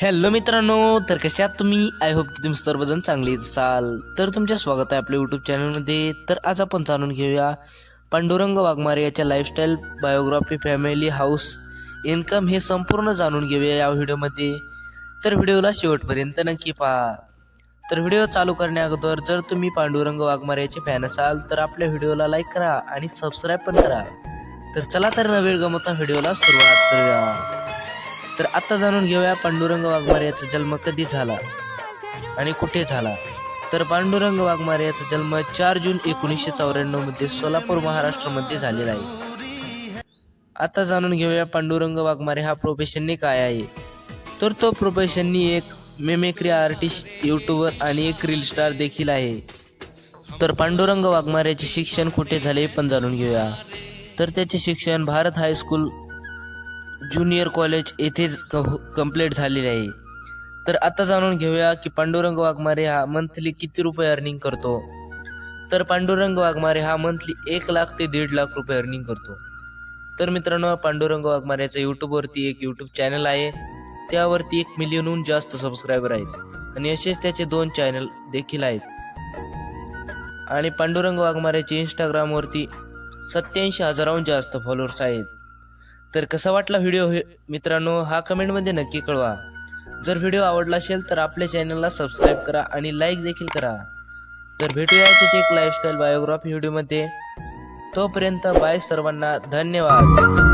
Hello मित्रांनो, तर कसे आहात तुम्ही? आय होप की तुम्ही सर्वजण चांगले असाल. तर तुमचे स्वागत आहे आपल्या यूट्यूब चॅनलमध्ये. तर आज आपण जाणून घेऊया पांडुरंग वाघमारे याच्या lifestyle, biography, family, house, income हे संपूर्ण जाणून घेऊया या व्हिडिओमध्ये. तर व्हिडिओला शेवटपर्यंत नक्की पहा. तर व्हिडिओ चालू करण्या अगोदर जर तुम्ही पांडुरंग वाघमारे याचे फॅन असाल तर आपल्या व्हिडिओला लाईक करा आणि सबस्क्राईब पण करा. तर चला तर न वेळ गमावता व्हिडिओला सुरुवात करूया. तर आता जाणून घेऊया पांडुरंग वाघमारे याचा जन्म कधी झाला आणि कुठे झाला. तर पांडुरंग वाघमारे याचा जन्म 4 जून 1994 मध्ये सोलापूर, महाराष्ट्रामध्ये झालेला आहे. आता जाणून घेऊया पांडुरंग वाघमारे हा प्रोफेशननी काय आहे. तर तो प्रोफेशननी एक मिमिक्री आर्टिस्ट, यूट्यूबर आणि एक रील स्टार देखील आहे. तर पांडुरंग वाघमारेचे शिक्षण कुठे झाले पण जाणून घेऊया. तर त्याचे शिक्षण भारत हायस्कूल ज्युनियर कॉलेज येथेच कंप्लीट झालेले आहे. तर आता जाणून घेऊया की पांडुरंग वाघमारे हा मंथली किती रुपये अर्निंग करतो. तर पांडुरंग वाघमारे हा मंथली 1 लाख ते 1.5 लाख रुपये अर्निंग करतो. तर मित्रांनो, पांडुरंग वाघमारेचा यूट्यूबवरती एक यूट्यूब चॅनल आहे, त्यावरती 1 मिलियनहून जास्त सबस्क्रायबर आहेत आणि असेच त्याचे 2 चॅनल देखील आहेत. आणि पांडुरंग वाघमारेचे इंस्टाग्रामवरती 87,000हून जास्त फॉलोअर्स आहेत. तर कसा वाटला व्हिडिओ मित्रांनो, हा कमेंटमध्ये नक्की कळवा. जर व्हिडिओ आवडला असेल तर आपल्या चॅनलला सबस्क्राईब करा आणि लाईक देखील करा. तर भेटूया अशीच एक लाईफस्टाईल बायोग्राफी व्हिडिओमध्ये. तोपर्यंत बाय सर्वांना, धन्यवाद.